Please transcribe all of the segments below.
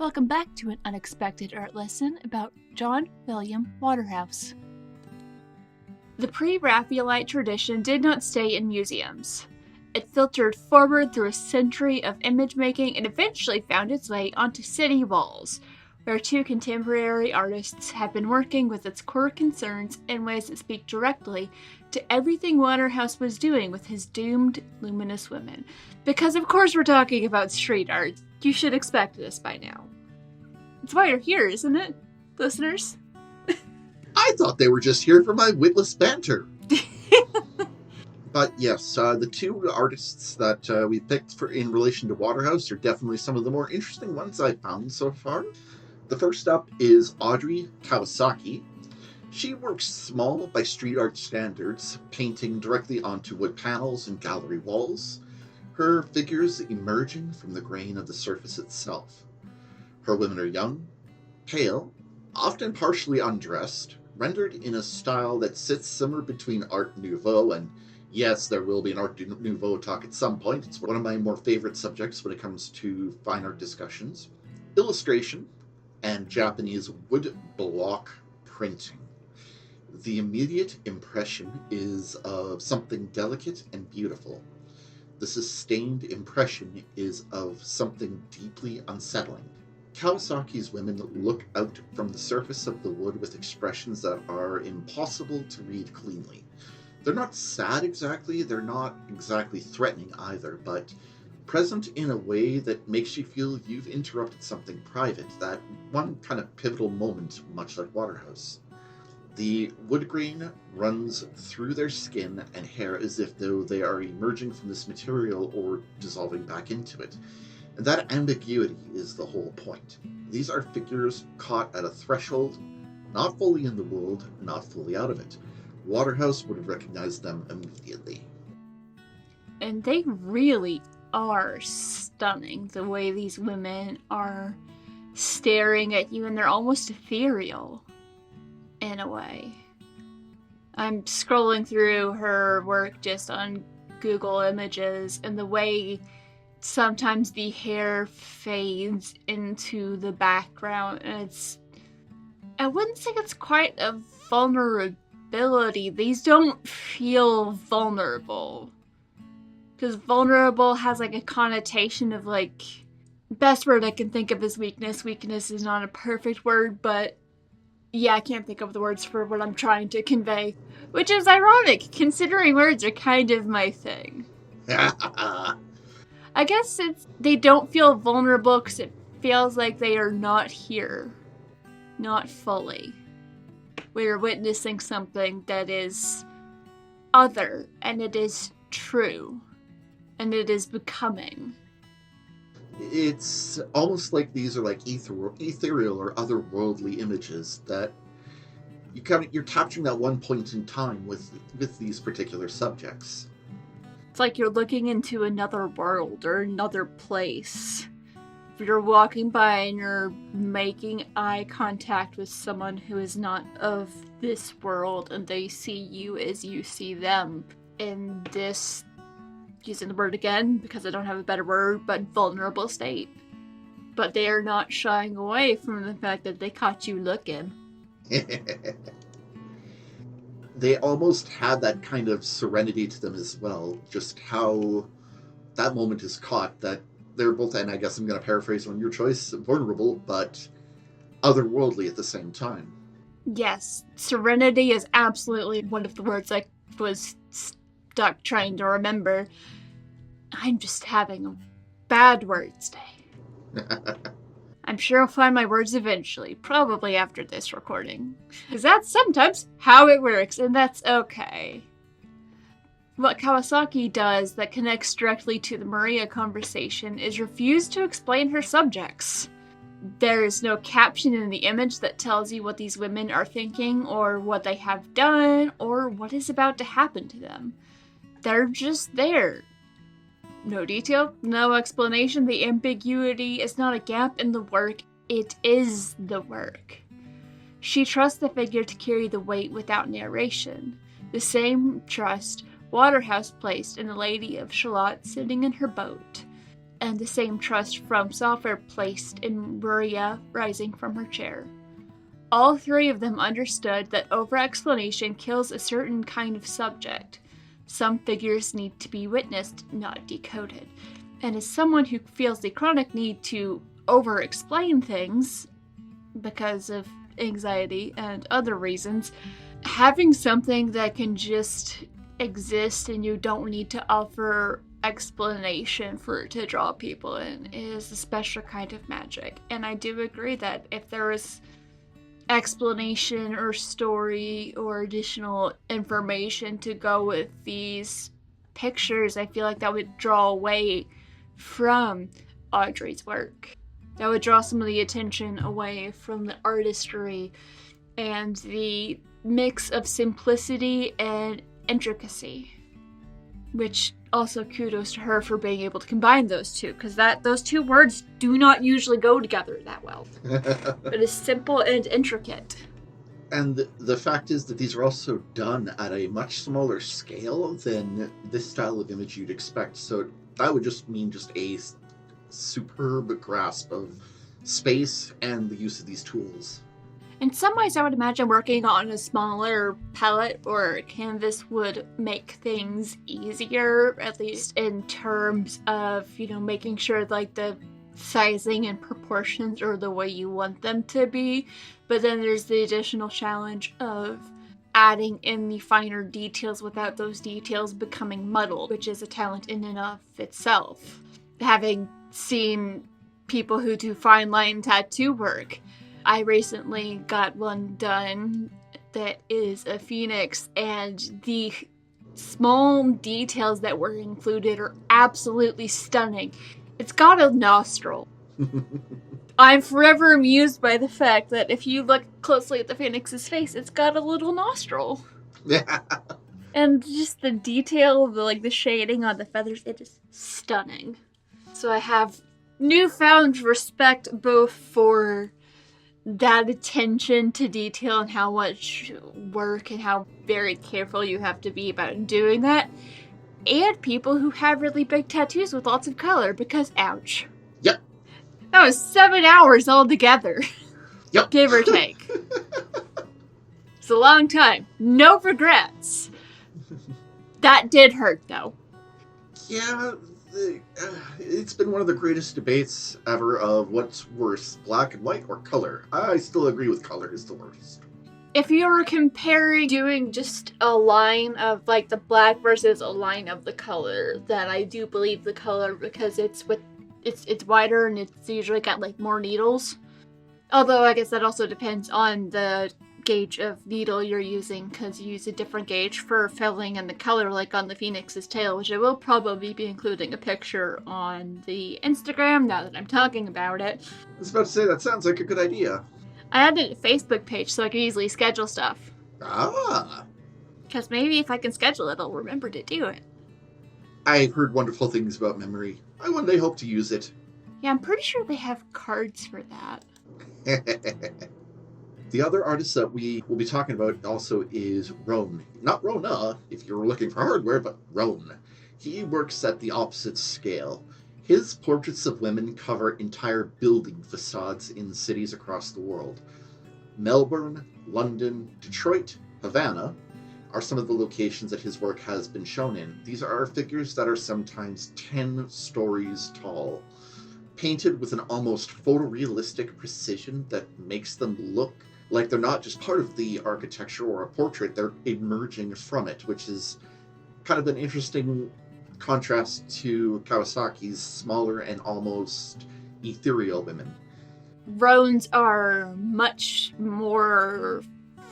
Welcome back to an unexpected art lesson about John William Waterhouse. The pre-Raphaelite tradition did not stay in museums. It filtered forward through a century of image making and eventually found its way onto city walls, where two contemporary artists have been working with its core concerns in ways that speak directly to everything Waterhouse was doing with his doomed, luminous women. Because of course we're talking about street art. You should expect this by now. It's why you're here, isn't it, listeners? I thought they were just here for my witless banter. But yes, the two artists that we picked in relation to Waterhouse are definitely some of the more interesting ones I've found so far. The first up is Audrey Kawasaki. She works small by street art standards, painting directly onto wood panels and gallery walls, her figures emerging from the grain of the surface itself. Her women are young, pale, often partially undressed, rendered in a style that sits somewhere between Art Nouveau and, yes, there will be an Art Nouveau talk at some point. It's one of my more favorite subjects when it comes to fine art discussions. Illustration and Japanese wood block printing. The immediate impression is of something delicate and beautiful. The sustained impression is of something deeply unsettling. Kawasaki's women look out from the surface of the wood with expressions that are impossible to read cleanly. They're not sad exactly, they're not exactly threatening either, but present in a way that makes you feel you've interrupted something private, that one kind of pivotal moment, much like Waterhouse. The wood grain runs through their skin and hair as if though they are emerging from this material or dissolving back into it. And that ambiguity is the whole point. These are figures caught at a threshold, not fully in the world, not fully out of it. Waterhouse would have recognized them immediately. And they really are stunning, the way these women are staring at you, and they're almost ethereal in a way. I'm scrolling through her work just on Google Images, and the way sometimes the hair fades into the background, and I wouldn't say it's quite a vulnerability. These don't feel vulnerable. Because vulnerable has like a connotation of like, best word I can think of is weakness. Weakness is not a perfect word, but yeah, I can't think of the words for what I'm trying to convey. Which is ironic, considering words are kind of my thing. I guess they don't feel vulnerable because it feels like they are not here. Not fully. We're witnessing something that is other, and it is true. And it is becoming. It's almost like these are like ethereal or otherworldly images that you're capturing that one point in time with these particular subjects. It's like you're looking into another world or another place. If you're walking by and you're making eye contact with someone who is not of this world and they see you as you see them in this, using the word again because I don't have a better word, but vulnerable state. But they are not shying away from the fact that they caught you looking. They almost had that kind of serenity to them as well, just how that moment is caught, that they're both, and I guess I'm going to paraphrase on your choice, vulnerable, but otherworldly at the same time. Yes, serenity is absolutely one of the words I was stuck trying to remember. I'm just having a bad words day. I'm sure I'll find my words eventually, probably after this recording. Because that's sometimes how it works, and that's okay. What Kawasaki does that connects directly to the Maria conversation is refuse to explain her subjects. There is no caption in the image that tells you what these women are thinking, or what they have done, or what is about to happen to them. They're just there. No detail, no explanation. The ambiguity is not a gap in the work, it is the work. She trusts the figure to carry the weight without narration. The same trust Waterhouse placed in the Lady of Shalott sitting in her boat. and the same trust from software placed in Maria rising from her chair. All three of them understood that over-explanation kills a certain kind of subject. Some figures need to be witnessed, not decoded. And as someone who feels the chronic need to over-explain things because of anxiety and other reasons, having something that can just exist and you don't need to offer explanation for it to draw people in is a special kind of magic. And I do agree that if there was explanation or story or additional information to go with these pictures, I feel like that would draw away from Audrey's work. That would draw some of the attention away from the artistry and the mix of simplicity and intricacy. Which also kudos to her for being able to combine those two, because those two words do not usually go together that well. It is simple and intricate. And the fact is that these are also done at a much smaller scale than this style of image you'd expect. So that would just mean just a superb grasp of space and the use of these tools. In some ways, I would imagine working on a smaller palette or canvas would make things easier, at least in terms of, making sure like the sizing and proportions are the way you want them to be. But then there's the additional challenge of adding in the finer details without those details becoming muddled, which is a talent in and of itself. Having seen people who do fine line tattoo work, I recently got one done that is a phoenix, and the small details that were included are absolutely stunning. It's got a nostril. I'm forever amused by the fact that if you look closely at the phoenix's face, it's got a little nostril. Yeah. And just the detail, the shading on the feathers, it is stunning. So I have newfound respect both for that attention to detail and how much work and how very careful you have to be about doing that, and people who have really big tattoos with lots of color, because ouch. Yep. That was 7 hours altogether. Yep. Give or take. It's a long time. No regrets. That did hurt, though. Yeah, it's been one of the greatest debates ever of what's worse, black and white or color. I still agree with color is the worst. If you were comparing doing just a line of the black versus a line of the color, then I do believe the color, because it's wider and it's usually got more needles. Although I guess that also depends on the gauge of needle you're using, because you use a different gauge for filling in the color, like on the phoenix's tail, which I will probably be including a picture on the Instagram now that I'm talking about it. I was about to say, that sounds like a good idea. I added a Facebook page so I can easily schedule stuff. Ah. Because maybe if I can schedule it, I'll remember to do it. I've heard wonderful things about memory. I one day hope to use it. Yeah, I'm pretty sure they have cards for that. The other artist that we will be talking about also is Roan. Not Rona, if you're looking for hardware, but Roan. He works at the opposite scale. His portraits of women cover entire building facades in cities across the world. Melbourne, London, Detroit, Havana are some of the locations that his work has been shown in. These are figures that are sometimes 10 stories tall, painted with an almost photorealistic precision that makes them look like they're not just part of the architecture or a portrait, they're emerging from it, which is kind of an interesting contrast to Kawasaki's smaller and almost ethereal women. Roans are much more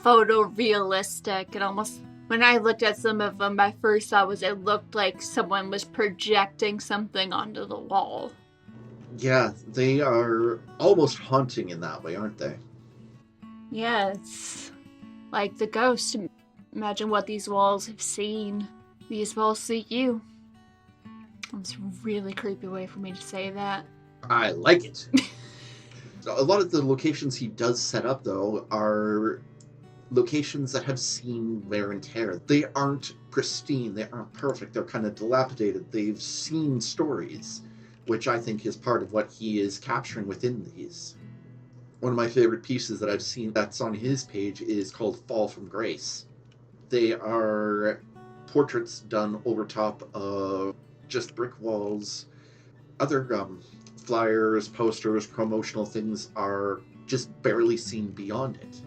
photorealistic, and almost, when I looked at some of them, my first thought was it looked like someone was projecting something onto the wall. Yeah, they are almost haunting in that way, aren't they? Yeah, it's like the ghost. Imagine what these walls have seen. These walls see you. It's a really creepy way for me to say that. I like it. A lot of the locations he does set up, though, are locations that have seen wear and tear. They aren't pristine. They aren't perfect. They're kind of dilapidated. They've seen stories. which I think is part of what he is capturing within these. One of my favorite pieces that I've seen that's on his page is called Fall from Grace. They are portraits done over top of just brick walls. Other flyers, posters, promotional things are just barely seen beyond it.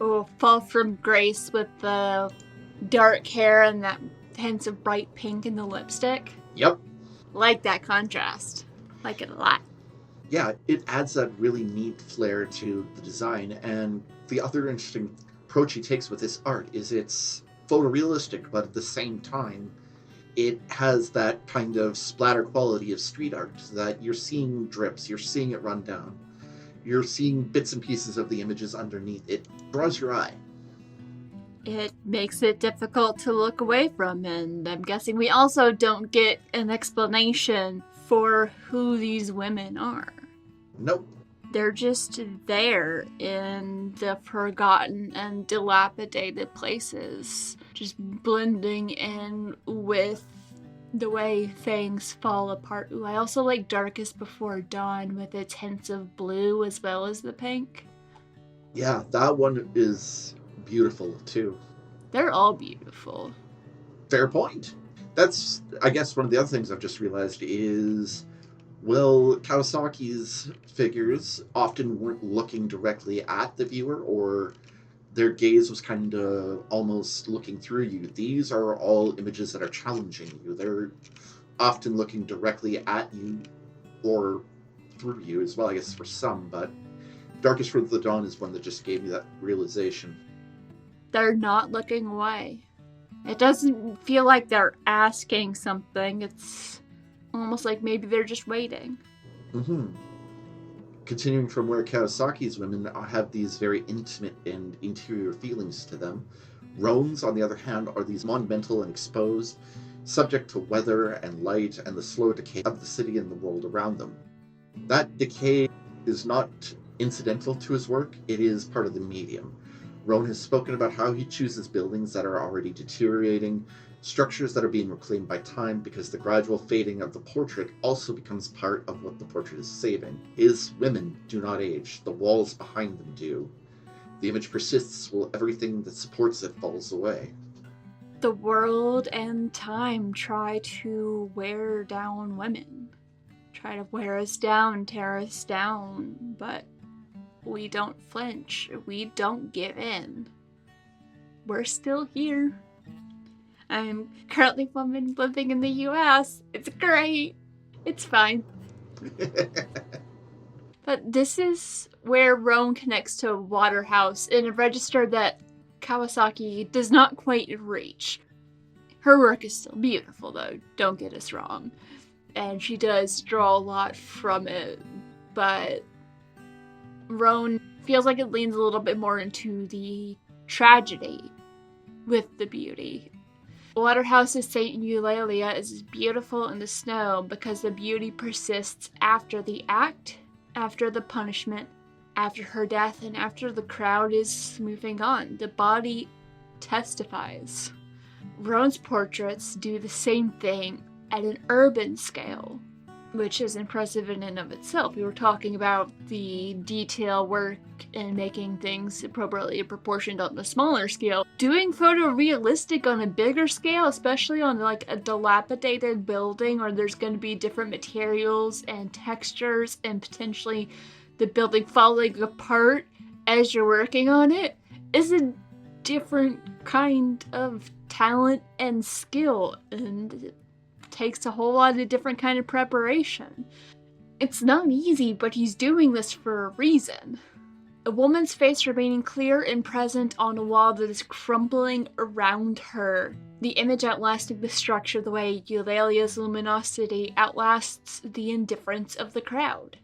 Oh, Fall from Grace with the dark hair and that hints of bright pink in the lipstick. Yep. Like that contrast. Like it a lot. Yeah, it adds that really neat flair to the design. And the other interesting approach he takes with this art is it's photorealistic, but at the same time, it has that kind of splatter quality of street art, that you're seeing drips, you're seeing it run down, you're seeing bits and pieces of the images underneath. It draws your eye. It makes it difficult to look away from, and I'm guessing we also don't get an explanation for who these women are. Nope. They're just there in the forgotten and dilapidated places, just blending in with the way things fall apart. Ooh, I also like Darkest Before Dawn with its hints of blue as well as the pink. Yeah, that one is beautiful too. They're all beautiful. Fair point. That's, I guess, one of the other things I've just realized is, well, Kawasaki's figures often weren't looking directly at the viewer, or their gaze was kind of almost looking through you. These are all images that are challenging you. They're often looking directly at you or through you as well, I guess, for some, but Darkest for the Dawn is one that just gave me that realization. They're not looking away. It doesn't feel like they're asking something. It's almost like maybe they're just waiting. Mm-hmm. Continuing from where Kawasaki's women have these very intimate and interior feelings to them, Roan's, on the other hand, are these monumental and exposed, subject to weather and light and the slow decay of the city and the world around them. That decay is not incidental to his work, it is part of the medium. Roan has spoken about how he chooses buildings that are already deteriorating, structures that are being reclaimed by time, because the gradual fading of the portrait also becomes part of what the portrait is saving. His women do not age, the walls behind them do. The image persists while everything that supports it falls away. The world and time try to wear down women. Try to wear us down, tear us down, but we don't flinch. We don't give in. We're still here. I'm currently living in the US. It's great. It's fine. But this is where Roan connects to Waterhouse in a register that Kawasaki does not quite reach. Her work is still beautiful, though, don't get us wrong. And she does draw a lot from it, but Roan feels like it leans a little bit more into the tragedy with the beauty. Waterhouse's Saint Eulalia is beautiful in the snow because the beauty persists after the act, after the punishment, after her death, and after the crowd is moving on. The body testifies. Roan's portraits do the same thing at an urban scale, which is impressive in and of itself. We were talking about the detail work and making things appropriately proportioned on the smaller scale. Doing photorealistic on a bigger scale, especially on like a dilapidated building where there's going to be different materials and textures and potentially the building falling apart as you're working on it, is a different kind of talent and skill, and it takes a whole lot of different kind of preparation. It's not easy, but he's doing this for a reason. A woman's face remaining clear and present on a wall that is crumbling around her. The image outlasting the structure the way Eulalia's luminosity outlasts the indifference of the crowd.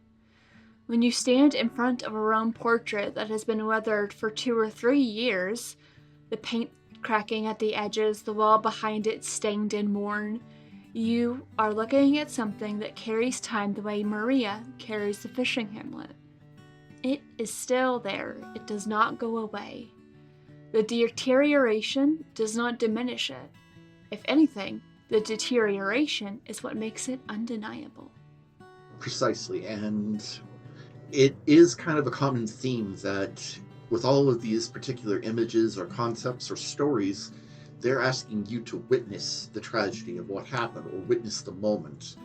When you stand in front of a Roan portrait that has been weathered for 2 or 3 years, the paint cracking at the edges, the wall behind it stained and worn, you are looking at something that carries time the way Maria carries the fishing hamlet. It is still there. It does not go away. The deterioration does not diminish it. If anything, the deterioration is what makes it undeniable. Precisely, and it is kind of a common theme that with all of these particular images or concepts or stories, they're asking you to witness the tragedy of what happened or witness the moment.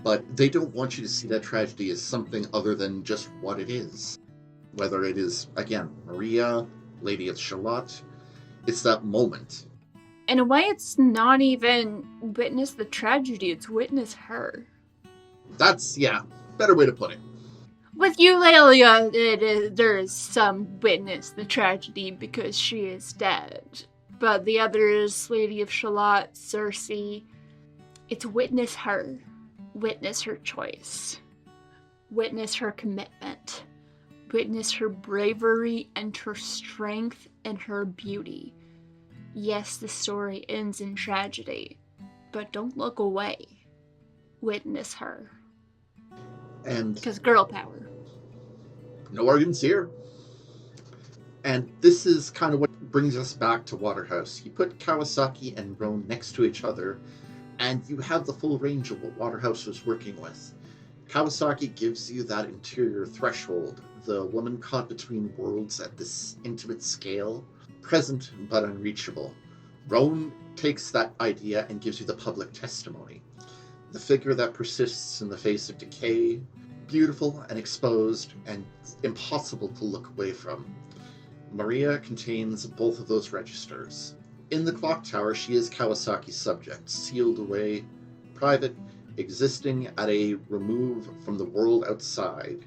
But they don't want you to see that tragedy as something other than just what it is. Whether it is, again, Maria, Lady of Shalott, it's that moment. In a way, it's not even witness the tragedy, it's witness her. That's, better way to put it. With Eulalia, there is some witness the tragedy because she is dead. But the others, Lady of Shalott, Cersei, it's witness her. Witness her choice. Witness her commitment. Witness her bravery and her strength and her beauty. Yes, the story ends in tragedy, but don't look away. Witness her. And because girl power. No arguments here. And this is kind of what brings us back to Waterhouse. You put Kawasaki and Roan next to each other, and you have the full range of what Waterhouse was working with. Kawasaki gives you that interior threshold, the woman caught between worlds at this intimate scale, present but unreachable. Roan takes that idea and gives you the public testimony. The figure that persists in the face of decay, beautiful and exposed and impossible to look away from. Maria contains both of those registers. In the clock tower, she is Kawasaki's subject, sealed away, private, existing at a remove from the world outside.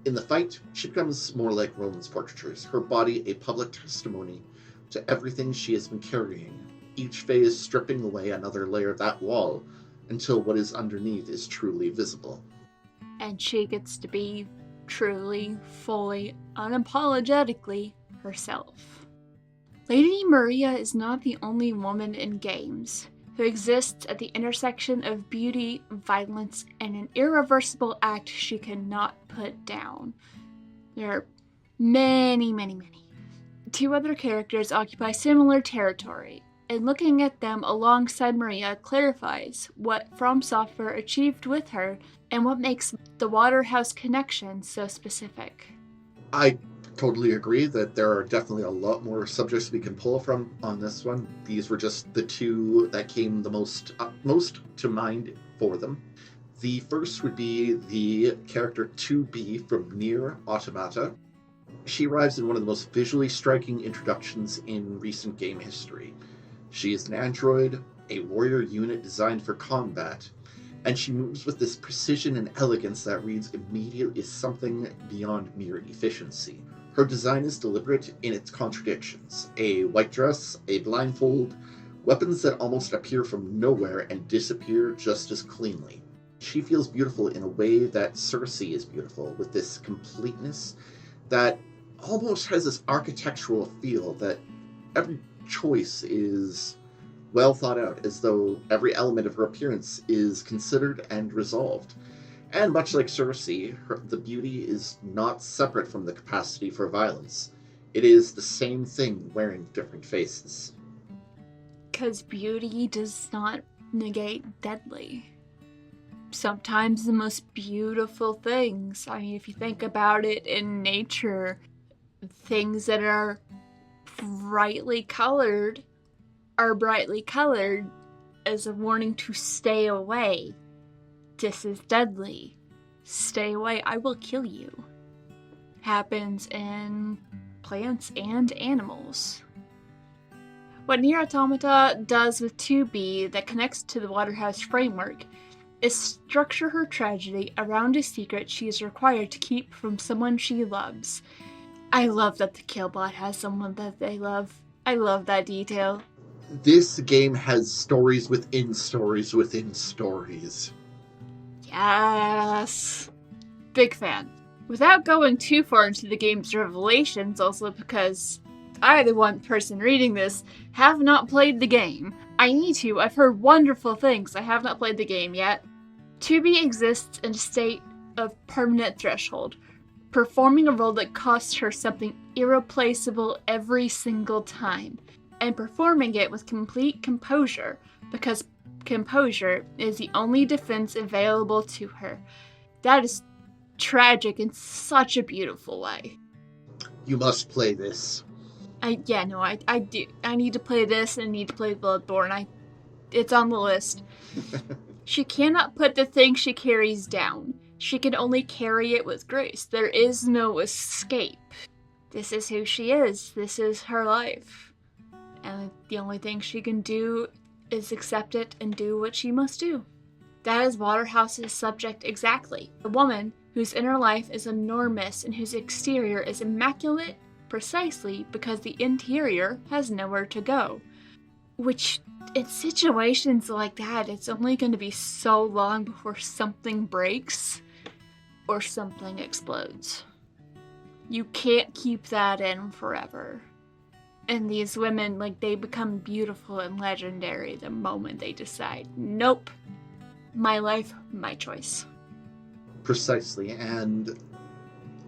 In the fight, she becomes more like Roan's portraitures, her body a public testimony to everything she has been carrying, each phase stripping away another layer of that wall until what is underneath is truly visible. And she gets to be truly, fully, unapologetically herself. Lady Maria is not the only woman in games who exists at the intersection of beauty, violence, and an irreversible act she cannot put down. There are many, many, many. Two other characters occupy similar territory, and looking at them alongside Maria clarifies what From Software achieved with her and what makes the Waterhouse connection so specific. I totally agree that there are definitely a lot more subjects we can pull from on this one. These were just the two that came the most to mind for them. The first would be the character 2B from Nier Automata. She arrives in one of the most visually striking introductions in recent game history. She is an android, a warrior unit designed for combat, and she moves with this precision and elegance that reads immediately as something beyond mere efficiency. Her design is deliberate in its contradictions. A white dress, a blindfold, weapons that almost appear from nowhere and disappear just as cleanly. She feels beautiful in a way that Cersei is beautiful, with this completeness that almost has this architectural feel that every choice is well thought out, as though every element of her appearance is considered and resolved. And much like Cersei, the beauty is not separate from the capacity for violence. It is the same thing wearing different faces. Because beauty does not negate deadly. Sometimes the most beautiful things, I mean, if you think about it in nature, things that are brightly colored as a warning to stay away. This is deadly. Stay away, I will kill you. Happens in plants and animals. What Nier Automata does with 2B that connects to the Waterhouse framework is structure her tragedy around a secret she is required to keep from someone she loves. I love that the Killbot has someone that they love. I love that detail. This game has stories within stories within stories. Yes! Big fan. Without going too far into the game's revelations, also because I, the one person reading this, have not played the game. I need to. I've heard wonderful things. I have not played the game yet. 2B exists in a state of permanent threshold, performing a role that costs her something irreplaceable every single time, and performing it with complete composure, because composure is the only defense available to her. That is tragic in such a beautiful way. You must play this. I do. I need to play this and need to play Bloodborne. It's on the list. She cannot put the thing she carries down. She can only carry it with grace. There is no escape. This is who she is. This is her life. And the only thing she can do is accept it and do what she must do. That is Waterhouse's subject exactly. A woman whose inner life is enormous and whose exterior is immaculate precisely because the interior has nowhere to go. Which, in situations like that, it's only going to be so long before something breaks or something explodes. You can't keep that in forever. And these women, they become beautiful and legendary the moment they decide, nope, my life, my choice. Precisely, and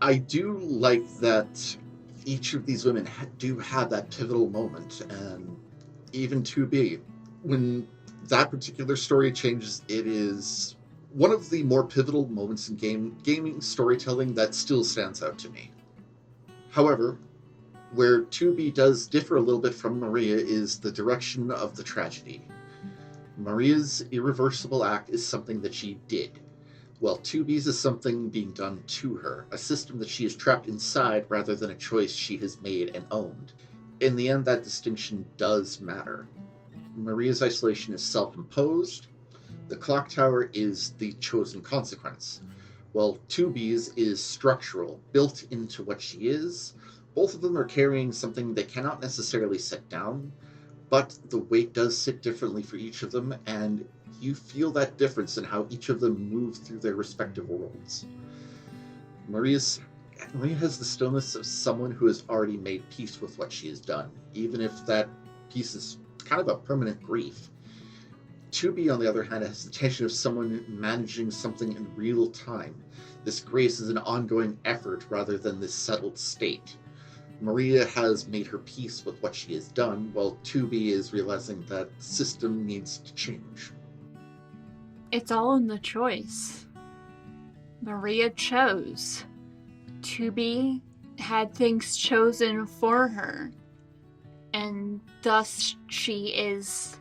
I do like that each of these women do have that pivotal moment, and even 2B, when that particular story changes, it is one of the more pivotal moments in gaming storytelling that still stands out to me. However, where 2B does differ a little bit from Maria is the direction of the tragedy. Maria's irreversible act is something that she did, while 2B's is something being done to her, a system that she is trapped inside rather than a choice she has made and owned. In the end, that distinction does matter. Maria's isolation is self-imposed. The clock tower is the chosen consequence, while 2B's is structural, built into what she is. Both of them are carrying something they cannot necessarily set down, but the weight does sit differently for each of them, and you feel that difference in how each of them move through their respective worlds. Maria has the stillness of someone who has already made peace with what she has done, even if that peace is kind of a permanent grief. 2B, on the other hand, has the tension of someone managing something in real time. This grace is an ongoing effort rather than this settled state. Maria has made her peace with what she has done, while 2B is realizing that the system needs to change. It's all in the choice. Maria chose. 2B had things chosen for her, and thus she is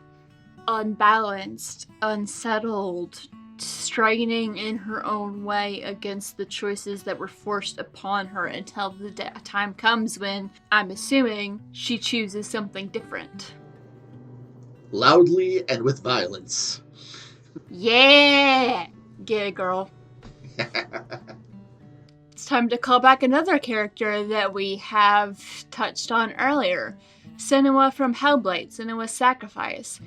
unbalanced, unsettled, straining in her own way against the choices that were forced upon her until the time comes when, I'm assuming, she chooses something different. Loudly and with violence. Yeah! Get it, girl. It's time to call back another character that we have touched on earlier. Senua from Hellblade, Senua's Sacrifice.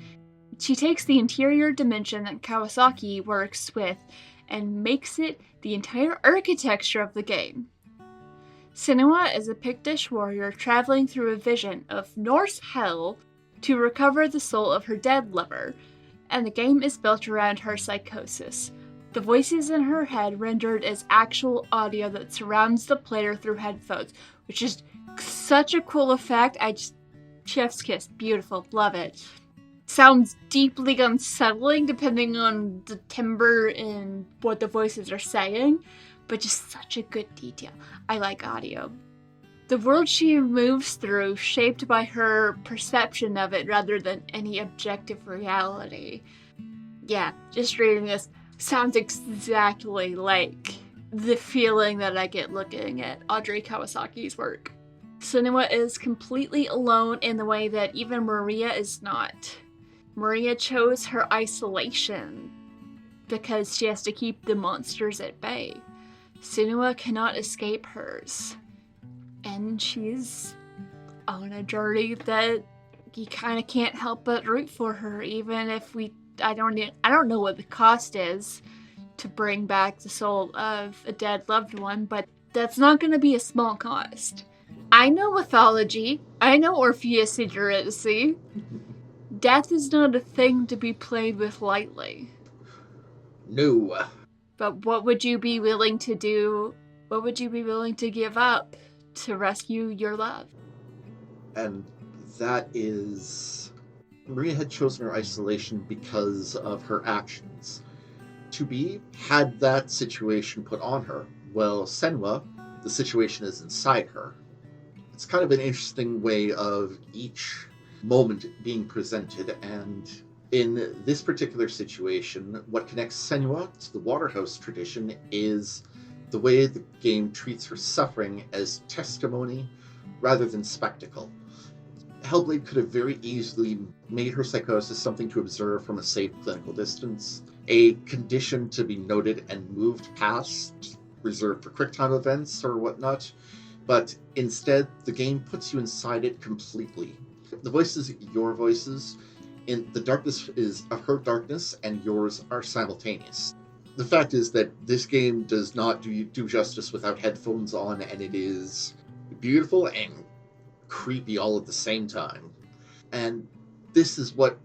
She takes the interior dimension that Kawasaki works with and makes it the entire architecture of the game. Senua is a Pictish warrior traveling through a vision of Norse hell to recover the soul of her dead lover, and the game is built around her psychosis. The voices in her head rendered as actual audio that surrounds the player through headphones, which is such a cool effect. Chef's kiss, beautiful, love it. Sounds deeply unsettling depending on the timbre and what the voices are saying, but just such a good detail. I like audio. The world she moves through, shaped by her perception of it rather than any objective reality. Yeah, just reading this sounds exactly like the feeling that I get looking at Audrey Kawasaki's work. Senua is completely alone in the way that even Maria is not. Maria chose her isolation because she has to keep the monsters at bay. Senua cannot escape hers. And she's on a journey that you kind of can't help but root for her, even if I don't know what the cost is to bring back the soul of a dead loved one, but that's not going to be a small cost. I know mythology. I know Orpheus and Eurydice. Death is not a thing to be played with lightly. No. But what would you be willing to do? What would you be willing to give up to rescue your love? And that is... Maria had chosen her isolation because of her actions. To be had that situation put on her. Well, Senwa, the situation is inside her. It's kind of an interesting way of each moment being presented, and in this particular situation, what connects Senwa to the Waterhouse tradition is the way the game treats her suffering as testimony rather than spectacle. Hellblade could have very easily made her psychosis something to observe from a safe clinical distance, a condition to be noted and moved past, reserved for QuickTime events or whatnot, but instead, the game puts you inside it completely. The voices are your voices, and the darkness is her darkness, and yours are simultaneous. The fact is that this game does not do justice without headphones on, and it is beautiful and creepy all at the same time. And this is what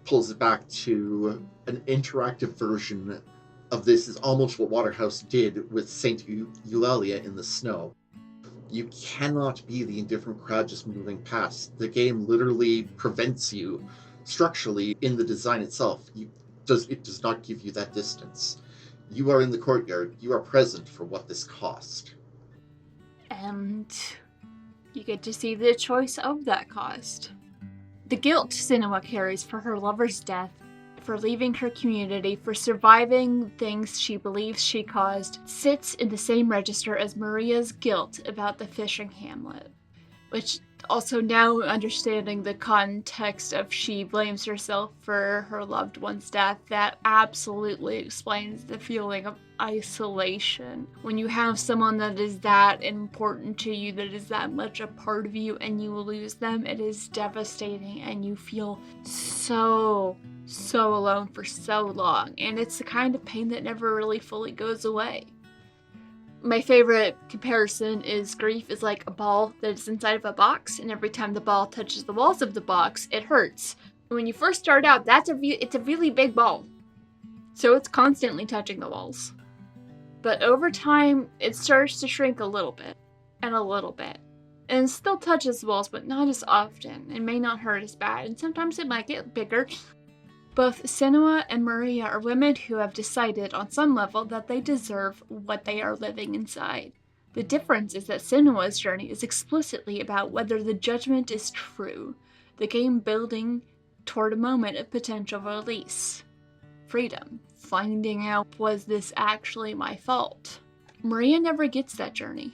pulls it back to an interactive version of this, is almost what Waterhouse did with Saint Eulalia in the snow. You cannot be the indifferent crowd just moving past. The game literally prevents you structurally in the design itself. It does not give you that distance. You are in the courtyard. You are present for what this cost. And you get to see the choice of that cost. The guilt Senua carries for her lover's death, for leaving her community, for surviving things she believes she caused, sits in the same register as Maria's guilt about the fishing hamlet. Which, also now understanding the context of she blames herself for her loved one's death, that absolutely explains the feeling of isolation. When you have someone that is that important to you, that is that much a part of you, and you lose them, it is devastating, and you feel so alone for so long, and it's the kind of pain that never really fully goes away. My favorite comparison is grief is like a ball that is inside of a box, and every time the ball touches the walls of the box, it hurts. When you first start out, it's a really big ball, so it's constantly touching the walls. But over time, it starts to shrink a little bit, and a little bit. And it still touches the walls, but not as often, and may not hurt as bad, and sometimes it might get bigger. Both Senua and Maria are women who have decided on some level that they deserve what they are living inside. The difference is that Senua's journey is explicitly about whether the judgment is true, the game building toward a moment of potential release. Freedom. Finding out, was this actually my fault? Maria never gets that journey.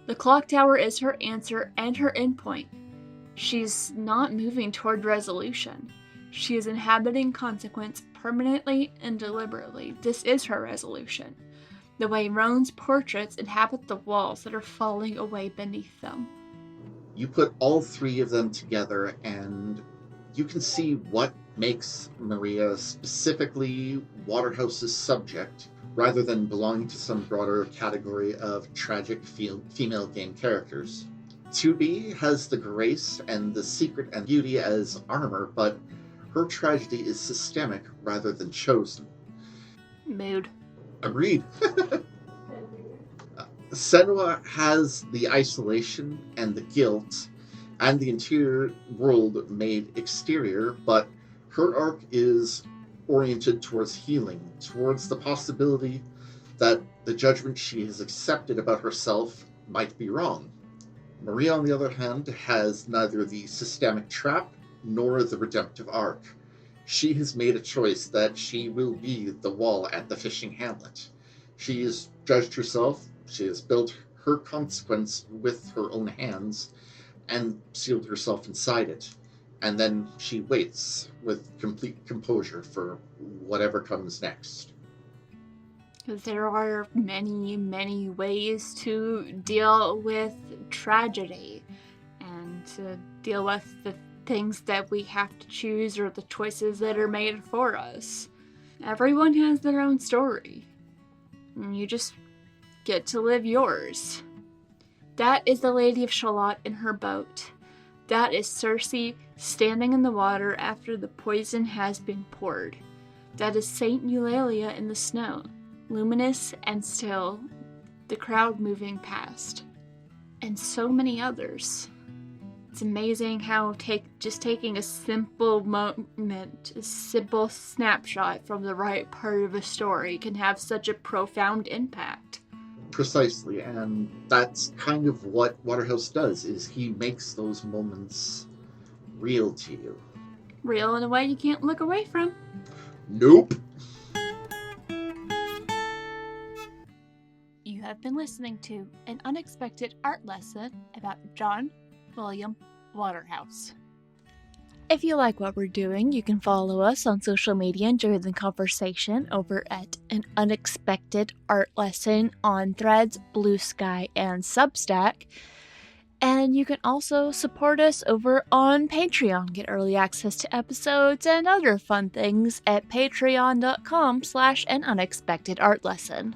The clock tower is her answer and her endpoint. She's not moving toward resolution. She is inhabiting consequence permanently and deliberately. This is her resolution. The way Roan's portraits inhabit the walls that are falling away beneath them. You put all three of them together, and you can see what makes Maria specifically Waterhouse's subject, rather than belonging to some broader category of tragic female game characters. 2B has the grace and the secret and beauty as armor, but her tragedy is systemic rather than chosen. Mood. Agreed. Senua has the isolation and the guilt and the interior world made exterior, but her arc is oriented towards healing, towards the possibility that the judgment she has accepted about herself might be wrong. Maria, on the other hand, has neither the systemic trap nor the redemptive arc. She has made a choice that she will be the wall at the fishing hamlet. She has judged herself, she has built her consequence with her own hands, and sealed herself inside it. And then she waits with complete composure for whatever comes next. There are many ways to deal with tragedy and to deal with the things that we have to choose or the choices that are made for us. Everyone has their own story, and you just get to live yours. That is the Lady of Shalott in her boat. That is Circe standing in the water after the poison has been poured. That is Saint Eulalia in the snow, luminous and still, the crowd moving past. And so many others. It's amazing how just taking a simple moment, a simple snapshot from the right part of a story can have such a profound impact. Precisely, and that's kind of what Waterhouse does, is he makes those moments real to you. Real in a way you can't look away from. Nope. You have been listening to an unexpected art lesson about John William Waterhouse. If you like what we're doing, you can follow us on social media and join the conversation over at An Unexpected Art Lesson on Threads, Blue Sky, and Substack. And you can also support us over on Patreon. Get early access to episodes and other fun things at patreon.com/anunexpectedartlesson.